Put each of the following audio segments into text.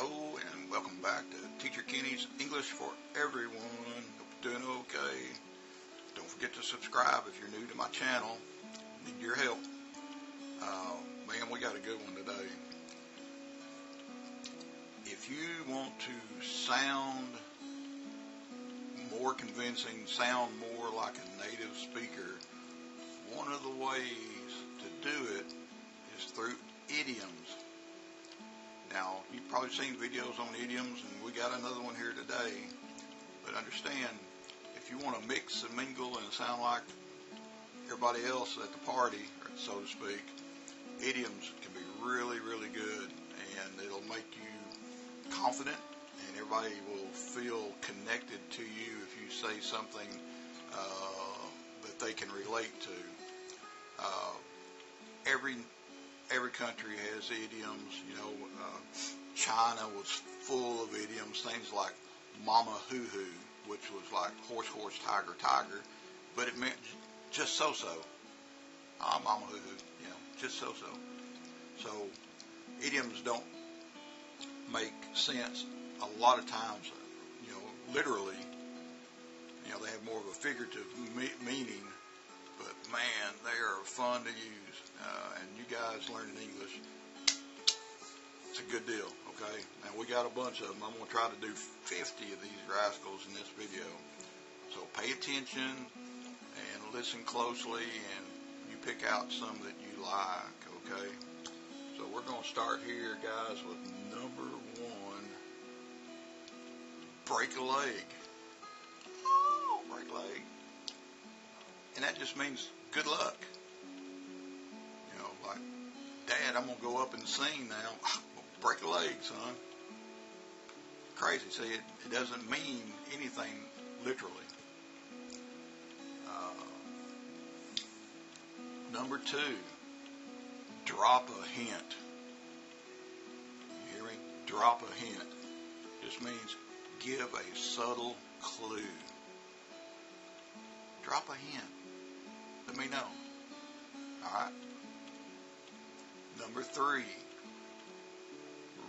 Hello and welcome back to Teacher Kenny's English for Everyone. Hope you're doing okay. Don't forget to subscribe if you're new to my channel. Need your help. Man, we got a good one today. If you want to sound more convincing, sound more like a native speaker, one of the ways to do it is through idioms. Now, you've probably seen videos on idioms, and we got another one here today. But understand, if you want to mix and mingle and sound like everybody else at the party, so to speak, idioms can be really, really good, and it'll make you confident, and everybody will feel connected to you if you say something that they can relate to. Every country has idioms. China was full of idioms, things like mama hoo hoo, which was like horse, horse, tiger, tiger, but it meant just so-so. Mama hoo hoo, just so-so. So idioms don't make sense a lot of times, literally. They have more of a figurative meaning, but man, they are fun to use. And you guys learning English, it's a good deal, okay? Now, we got a bunch of them. I'm going to try to do 50 of these rascals in this video. So pay attention and listen closely, and you pick out some that you like, okay? So we're going to start here, guys, with number one, break a leg. Oh, break a leg. And that just means good luck. Like, Dad, I'm going to go up and sing now. Break a leg, son. Crazy. See, it doesn't mean anything literally. Number two, drop a hint. You hear me? Drop a hint. Just means give a subtle clue. Drop a hint. Let me know. All right. Number three,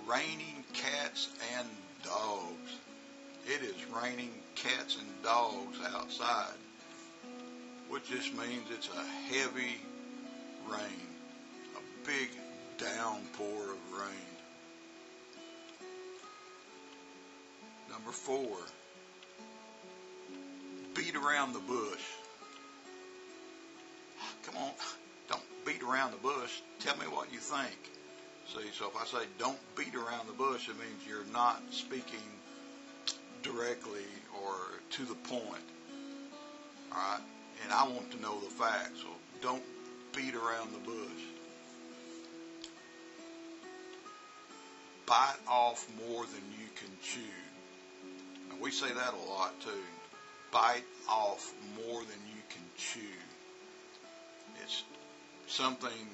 raining cats and dogs. It is raining cats and dogs outside, which just means it's a heavy rain, a big downpour of rain. Number four, beat around the bush. Come on. Don't beat around the bush. Tell me what you think. See, so if I say don't beat around the bush, it means you're not speaking directly or to the point. All right? And I want to know the facts, so don't beat around the bush. Bite off more than you can chew. Now, we say that a lot, too. Bite off more than you can chew. It's something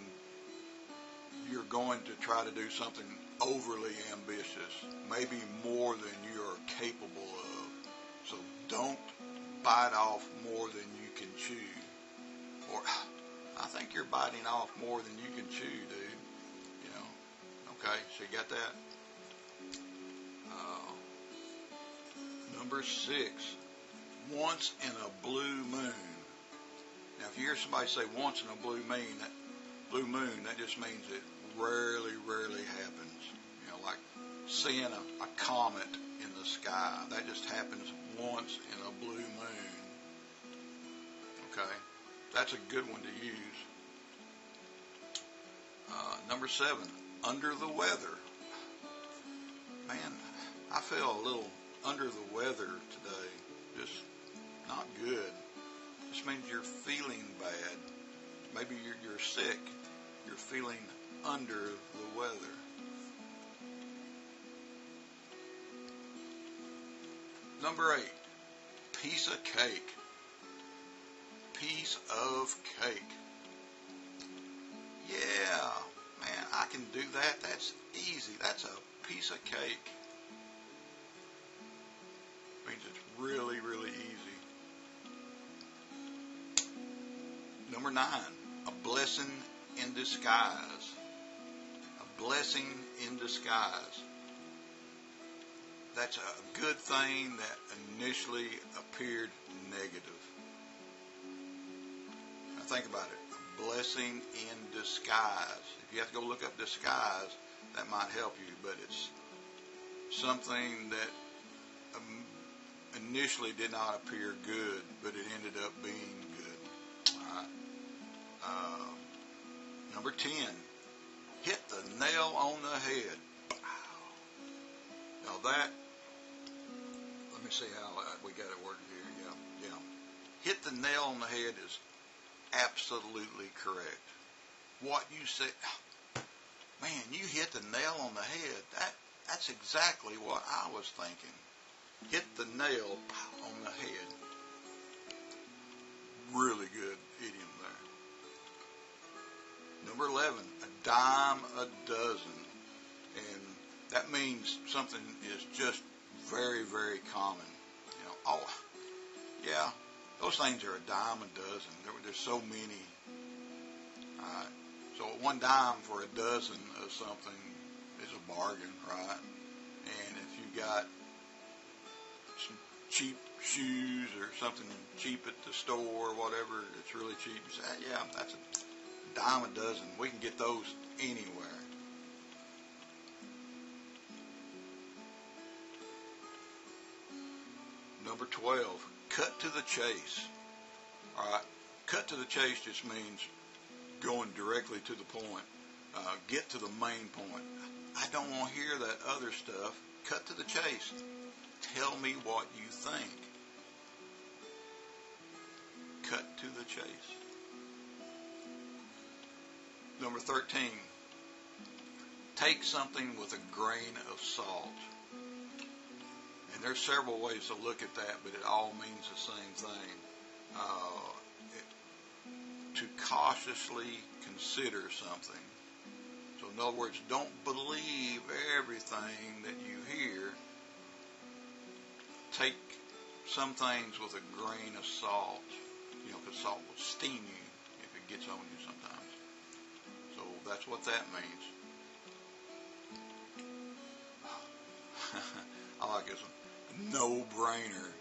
you're going to try to do something overly ambitious, maybe more than you're capable of. So don't bite off more than you can chew. Or, I think you're biting off more than you can chew, dude. Okay, so you got that? Number six, once in a blue moon. Now, if you hear somebody say once in a blue moon, that just means it rarely, rarely happens. Like seeing a comet in the sky. That just happens once in a blue moon. Okay? That's a good one to use. Number seven, under the weather. Man, I feel a little under the weather today. Just not good. This means you're feeling bad. Maybe you're sick. You're feeling under the weather. Number eight, piece of cake. Piece of cake. Yeah, man, I can do that. That's easy. That's a piece of cake. Means it's really, really easy. Number nine, a blessing in disguise. A blessing in disguise. That's a good thing that initially appeared negative. Now think about it. A blessing in disguise. If you have to go look up disguise, that might help you, but it's something that initially did not appear good, but it ended up being good. All right. Number 10, hit the nail on the head. Now that, let me see how we got it worded here. Yeah. Hit the nail on the head is absolutely correct. What you said, man, you hit the nail on the head. That's exactly what I was thinking. Hit the nail on the head. Really good idiom there. Number 11, a dime a dozen. And that means something is just very, very common. You know, oh, yeah, those things are a dime a dozen. There's so many. So one dime for a dozen of something is a bargain, right? And if you got some cheap shoes or something cheap at the store or whatever, it's really cheap, you say, yeah, that's a dime a dozen. We can get those anywhere. Number 12, cut to the chase. All right, cut to the chase just means going directly to the point. Get to the main point. I don't want to hear that other stuff. Cut to the chase. Tell me what you think. Cut to the chase. Number 13, take something with a grain of salt. And there's several ways to look at that, but it all means the same thing. To cautiously consider something. So in other words, don't believe everything that you hear. Take some things with a grain of salt. You know, because salt will sting you if it gets on you sometimes. So that's what that means. I like this one. No-brainer.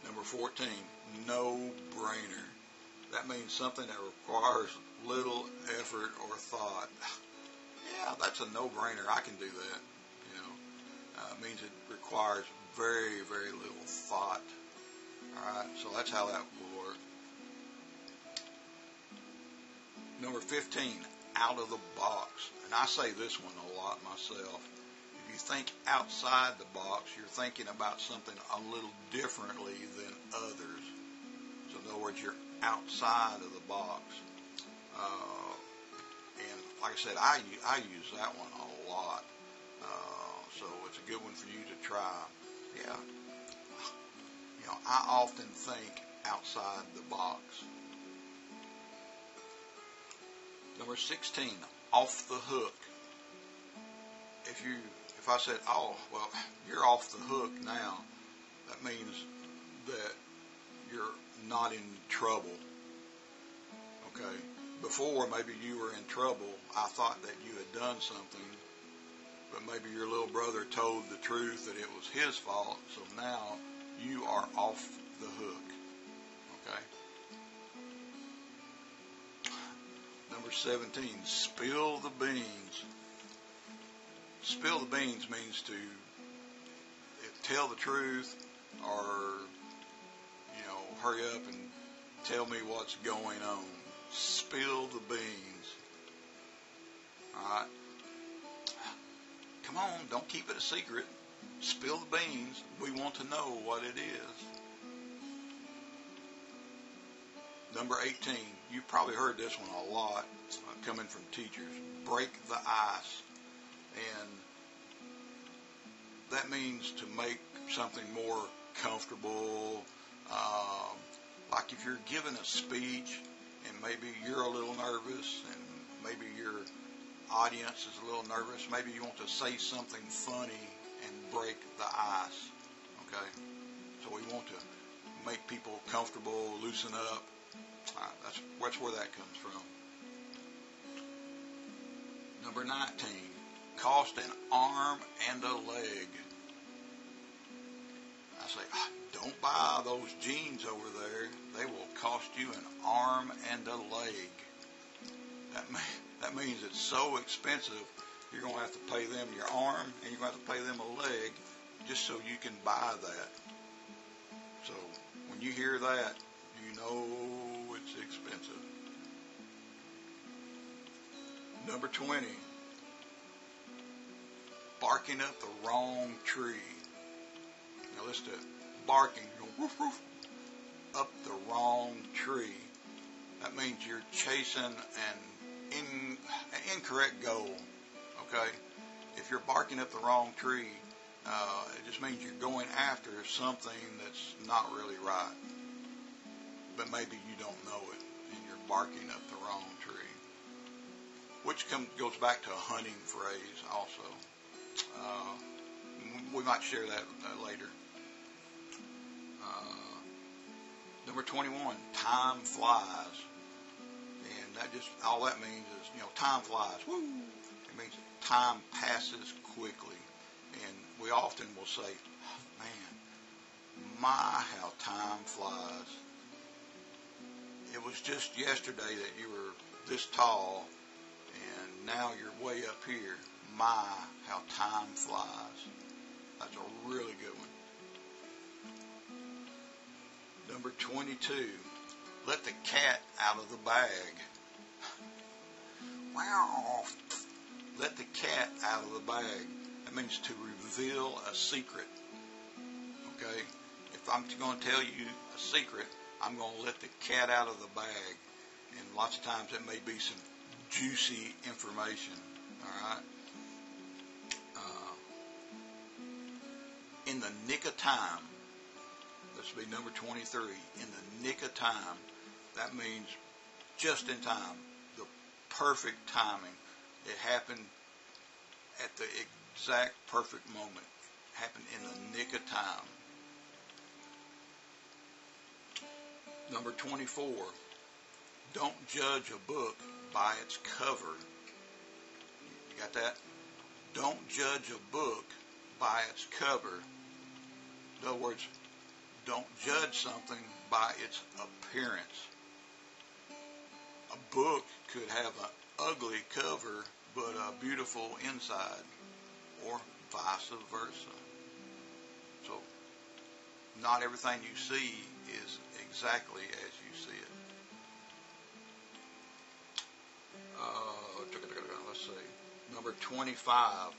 Number 14, no-brainer. That means something that requires little effort or thought. Yeah, that's a no-brainer. I can do that. You know, it means it requires very, very little thought. All right, so that's how that will work. Number 15, out of the box. And I say this one a lot myself. If you think outside the box, you're thinking about something a little differently than others. So in other words, you're outside of the box. And like I said, I use that one a lot. So it's a good one for you to try. Yeah. You know, I often think outside the box. Number 16, off the hook. If I said, oh, well, you're off the hook now, that means that you're not in trouble. Okay? Before, maybe you were in trouble. I thought that you had done something, but maybe your little brother told the truth that it was his fault, so now you are off the hook. Okay? Number 17, spill the beans. Spill the beans means to tell the truth or, you know, hurry up and tell me what's going on. Spill the beans. Alright? Come on, don't keep it a secret. Spill the beans. We want to know what it is. Number 18. You've probably heard this one a lot coming from teachers. Break the ice. And that means to make something more comfortable. Like if you're giving a speech and maybe you're a little nervous and maybe your audience is a little nervous, maybe you want to say something funny and break the ice. Okay? So we want to make people comfortable, loosen up. That's where that comes from. Number 19, cost an arm and a leg. say, don't buy those jeans over there. They will cost you an arm and a leg. That means it's so expensive, you're going to have to pay them your arm and you're going to have to pay them a leg just so you can buy that. So when you hear that, you know it's expensive. Number 20, barking up the wrong tree. Now listen to it. Barking, woof, woof, up the wrong tree. That means you're chasing an incorrect goal. Okay? If you're barking up the wrong tree, it just means you're going after something that's not really right. But maybe you don't know it, and you're barking up the wrong tree. Which goes back to a hunting phrase also. We might share that later. Number 21, time flies. And that just, all that means is, time flies. Woo! It means time passes quickly. And we often will say, man, my, how time flies. It was just yesterday that you were this tall, and now you're way up here. My, how time flies. That's a really good one. Number 22, let the cat out of the bag. Wow. Let the cat out of the bag. That means to reveal a secret. Okay? If I'm going to tell you a secret, I'm going to let the cat out of the bag. And lots of times it may be some juicy information. All right? In the nick of time. This will be number 23. In the nick of time. That means just in time. The perfect timing. It happened at the exact perfect moment. It happened in the nick of time. Number 24. Don't judge a book by its cover. You got that? Don't judge a book by its cover. In other words, don't judge something by its appearance. A book could have an ugly cover but a beautiful inside, or vice versa. So, not everything you see is exactly as you see it. Let's see. Number 25,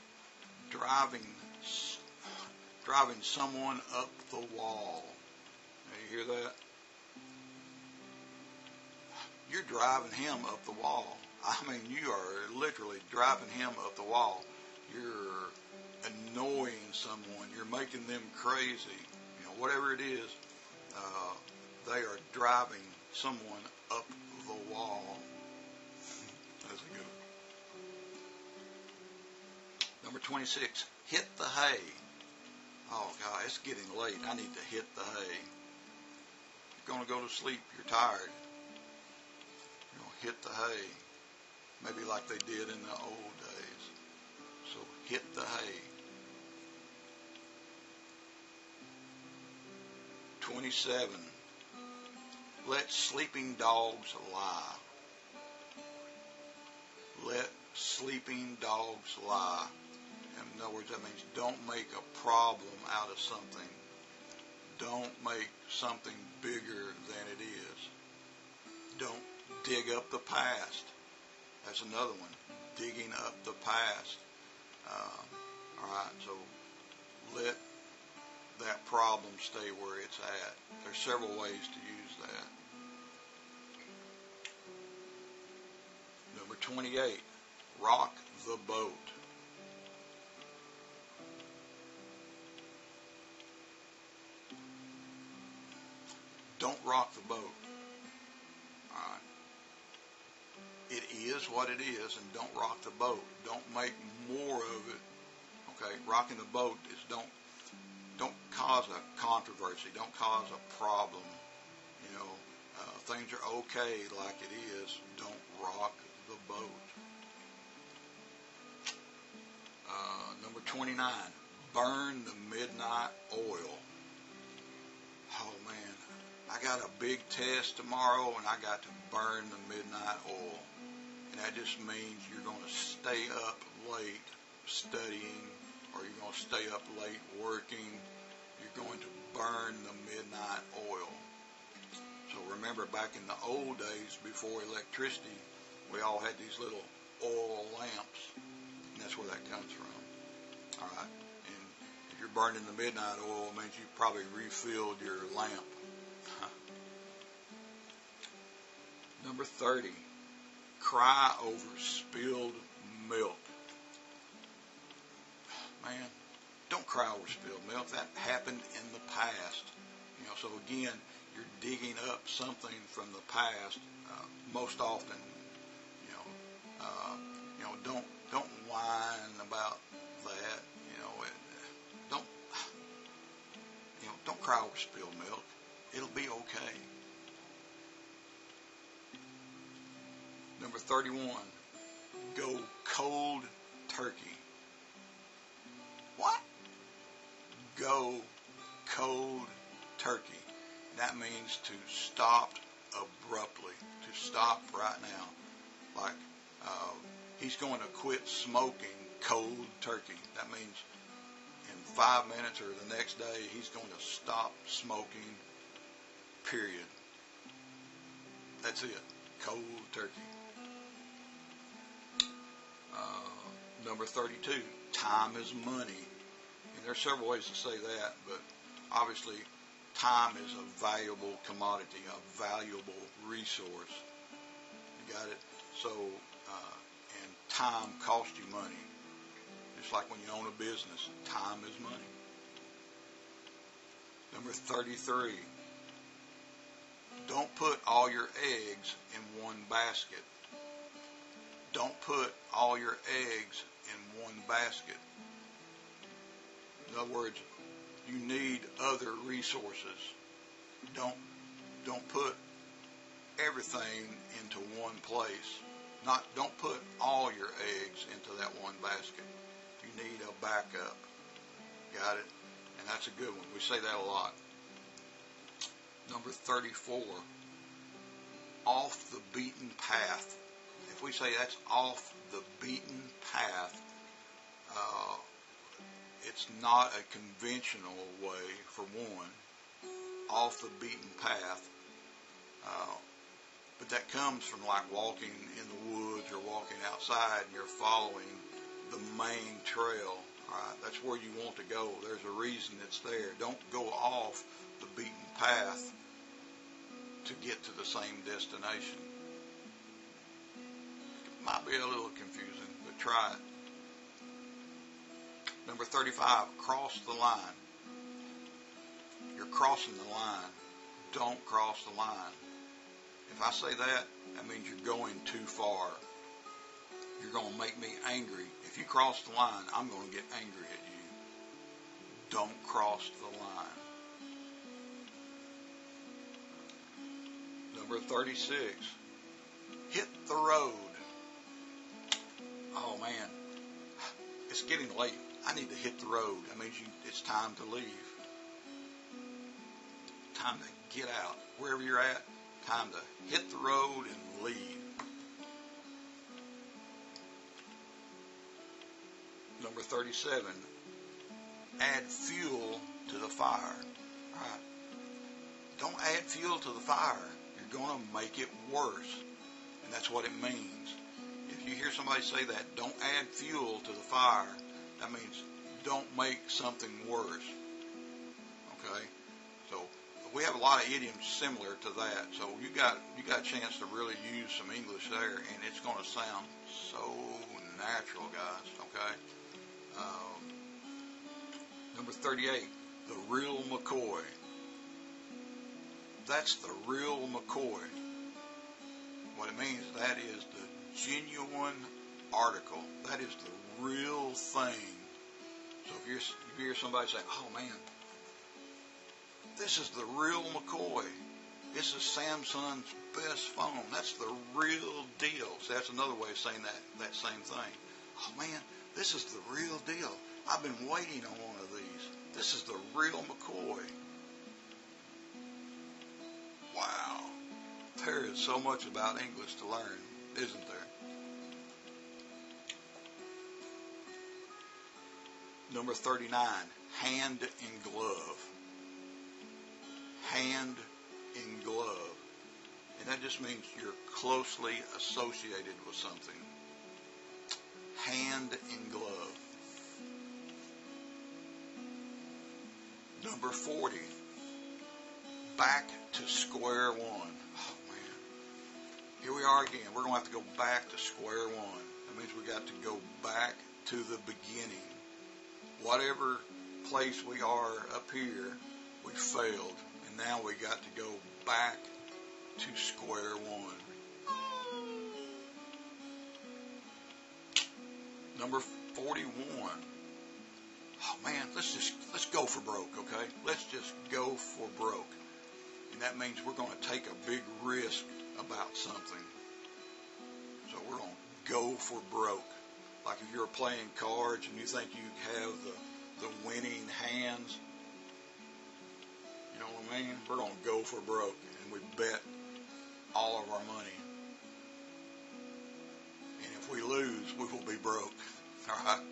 driving someone up the wall. Now, you hear that? You're driving him up the wall. I mean, you are literally driving him up the wall. You're annoying someone. You're making them crazy. Whatever it is, they are driving someone up the wall. That's a good one. Number 26, hit the hay. Oh, God, it's getting late. I need to hit the hay. You're going to go to sleep. You're tired. You're going to hit the hay. Maybe like they did in the old days. So hit the hay. 27. Let sleeping dogs lie. Let sleeping dogs lie. In other words, that means don't make a problem out of something. Don't make something bigger than it is. Don't dig up the past. That's another one. Digging up the past. All right, so let that problem stay where it's at. There's several ways to use that. Number 28, rock the boat. Don't rock the boat. All right. It is what it is, and don't rock the boat. Don't make more of it. Okay, rocking the boat is don't cause a controversy. Don't cause a problem. Things are okay like it is. Don't rock the boat. Number 29, burn the midnight oil. oh man, I got a big test tomorrow and I got to burn the midnight oil. And that just means you're going to stay up late studying, or you're going to stay up late working. You're going to burn the midnight oil. So remember, back in the old days before electricity, we all had these little oil lamps, and that's where that comes from. All right, and if you're burning the midnight oil, it means you probably refilled your lamp. Number 30, cry over spilled milk. Man, don't cry over spilled milk. That happened in the past. So again, you're digging up something from the past. Most often, don't whine about that. Don't cry over spilled milk. It'll be okay. Number 31, go cold turkey. What? Go cold turkey. That means to stop abruptly, to stop right now. Like he's going to quit smoking cold turkey. That means in 5 minutes or the next day he's going to stop smoking, period. That's it. Cold turkey. Number 32, time is money. And there's several ways to say that, but obviously time is a valuable commodity, a valuable resource. You got it? So, and time costs you money. Just like when you own a business, time is money. Number 33, don't put all your eggs in one basket. Don't put all your eggs in one basket. In other words, you need other resources. Don't put everything into one place. Don't put all your eggs into that one basket. You need a backup. Got it? And that's a good one. We say that a lot. Number 34, off the beaten path. If we say that's off the beaten path, it's not a conventional way, for one, off the beaten path. But that comes from like walking in the woods or walking outside and you're following the main trail. All right, that's where you want to go. There's a reason it's there. Don't go off the beaten path to get to the same destination. It might be a little confusing, but try it. Number 35, cross the line. You're crossing the line. Don't cross the line. If I say that, that means you're going too far. You're going to make me angry. If you cross the line, I'm going to get angry at you. Don't cross the line. Number 36, hit the road. Oh man, it's getting late. I need to hit the road. That means it's time to leave. Time to get out. Wherever you're at, time to hit the road and leave. Number 37, add fuel to the fire. All right. Don't add fuel to the fire. You're going to make it worse. And that's what it means. If you hear somebody say that, don't add fuel to the fire, that means don't make something worse. Okay? So we have a lot of idioms similar to that. So you got a chance to really use some English there, and it's going to sound so natural, guys. Okay? Number 38, the real McCoy. That's the real McCoy. What it means, that is the genuine article. That is the real thing. So if you hear somebody say, oh man, this is the real McCoy. This is Samsung's best phone. That's the real deal. So that's another way of saying that same thing. Oh man, this is the real deal. I've been waiting on one of these. This is the real McCoy. There is so much about English to learn, isn't there? Number 39, hand in glove. Hand in glove. And that just means you're closely associated with something. Hand in glove. Number 40, back to square one. Oh man, here we are again. We're going to have to go back to square one. That means we got to go back to the beginning. Whatever place we are up here, we failed. And now we got to go back to square one. Number 41. Oh man, let's go for broke, okay? Let's just go for broke. And that means we're going to take a big risk about something. So we're going to go for broke. Like if you're playing cards and you think you have the winning hands, you know what I mean? We're going to go for broke, and we bet all of our money. And if we lose, we will be broke. All right?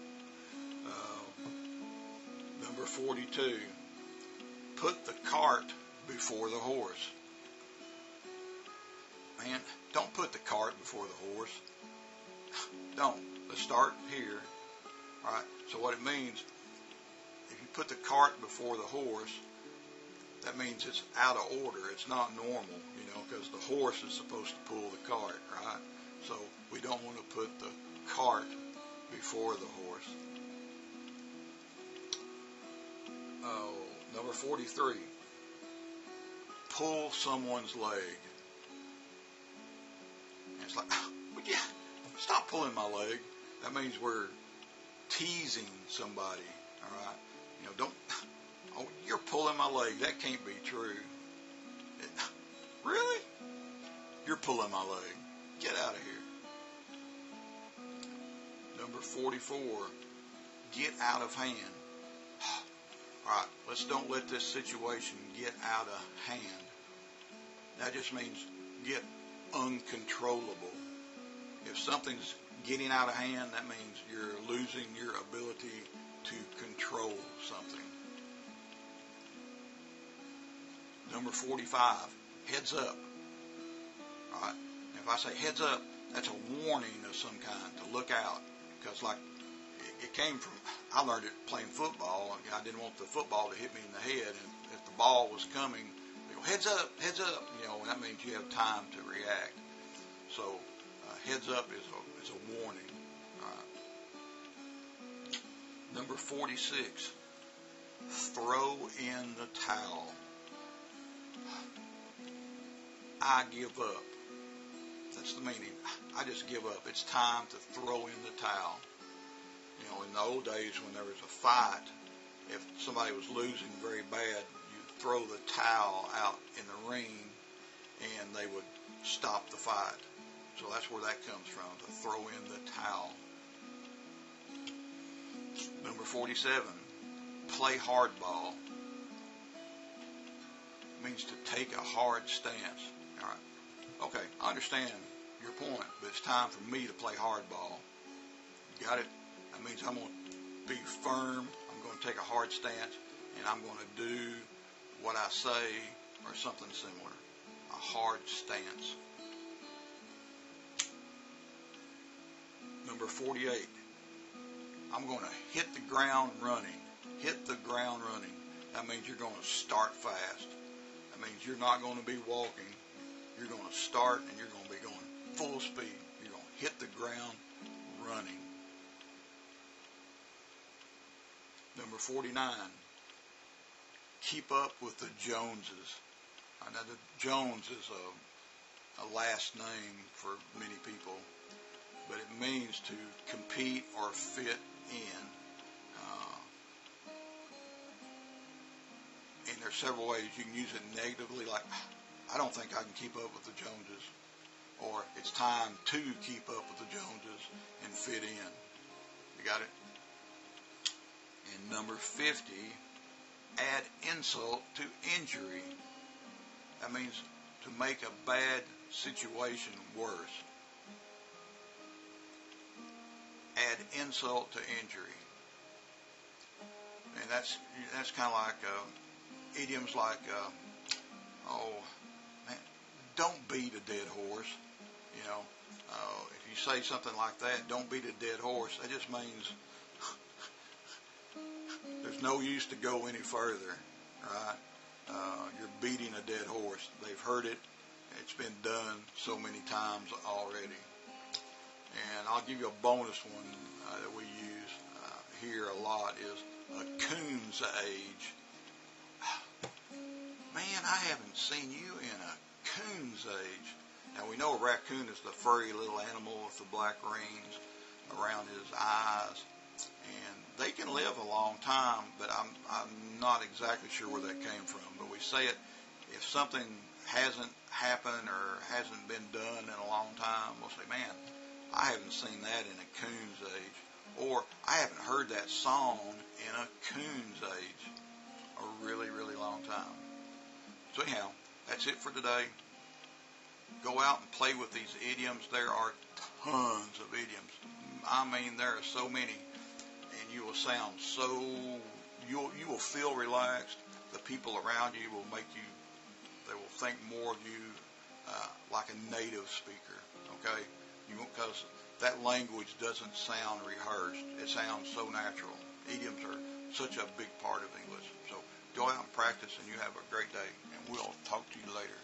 Number 42, put the cart before the horse. Man, don't put the cart before the horse. Don't. Let's start here. All right? So what it means, if you put the cart before the horse, that means it's out of order. It's not normal, because the horse is supposed to pull the cart, right? So we don't want to put the cart before the horse. Oh, number 43. Pull someone's leg. And it's like, would you stop pulling my leg? That means we're teasing somebody, all right? Don't, oh, you're pulling my leg. That can't be true. Really? You're pulling my leg. Get out of here. Number 44. Get out of hand. All right, let's don't let this situation get out of hand. That just means get uncontrollable. If something's getting out of hand, that means you're losing your ability to control something. Number 45, heads up. All right, and if I say heads up, that's a warning of some kind to look out. Because it came from, I learned it playing football. I didn't want the football to hit me in the head, and if the ball was coming, they go, heads up, and that means you have time to react. So heads up is a warning. Number 46, throw in the towel. I give up. That's the meaning. I just give up. It's time to throw in the towel. In the old days when there was a fight, if somebody was losing very bad, you'd throw the towel out in the ring and they would stop the fight. So that's where that comes from, to throw in the towel. Number 47, play hardball. It means to take a hard stance. All right. Okay, I understand your point, but it's time for me to play hardball. You got it? That means I'm going to be firm, I'm going to take a hard stance, and I'm going to do what I say or something similar. A hard stance. Number 48. I'm going to hit the ground running. Hit the ground running. That means you're going to start fast. That means you're not going to be walking. You're going to start and you're going to be going full speed. You're going to hit the ground running. Number 49. Keep up with the Joneses. Now, the Jones is a last name for many people, but it means to compete or fit in. And there's several ways you can use it negatively, like, I don't think I can keep up with the Joneses, or it's time to keep up with the Joneses and fit in. You got it? And number 50, add insult to injury. That means to make a bad situation worse. Add insult to injury. And that's kind of like idioms like, oh, man, don't beat a dead horse. You know, if you say something like that, don't beat a dead horse, that just means there's no use to go any further, right? You're beating a dead horse. They've heard it. It's been done so many times already. And I'll give you a bonus one that we use here a lot is a coon's age. Man, I haven't seen you in a coon's age. Now, we know a raccoon is the furry little animal with the black rings around his eyes. And they can live a long time, but I'm not exactly sure where that came from. But we say it, if something hasn't happened or hasn't been done in a long time, we'll say, man, I haven't seen that in a coon's age. Or I haven't heard that song in a coon's age. A really, really long time. So anyhow, that's it for today. Go out and play with these idioms. There are tons of idioms. I mean, there are so many. And you will sound so, you will feel relaxed. The people around you will they will think more of you like a native speaker, okay? Because that language doesn't sound rehearsed. It sounds so natural. Idioms are such a big part of English. So go out and practice, and you have a great day, and we'll talk to you later.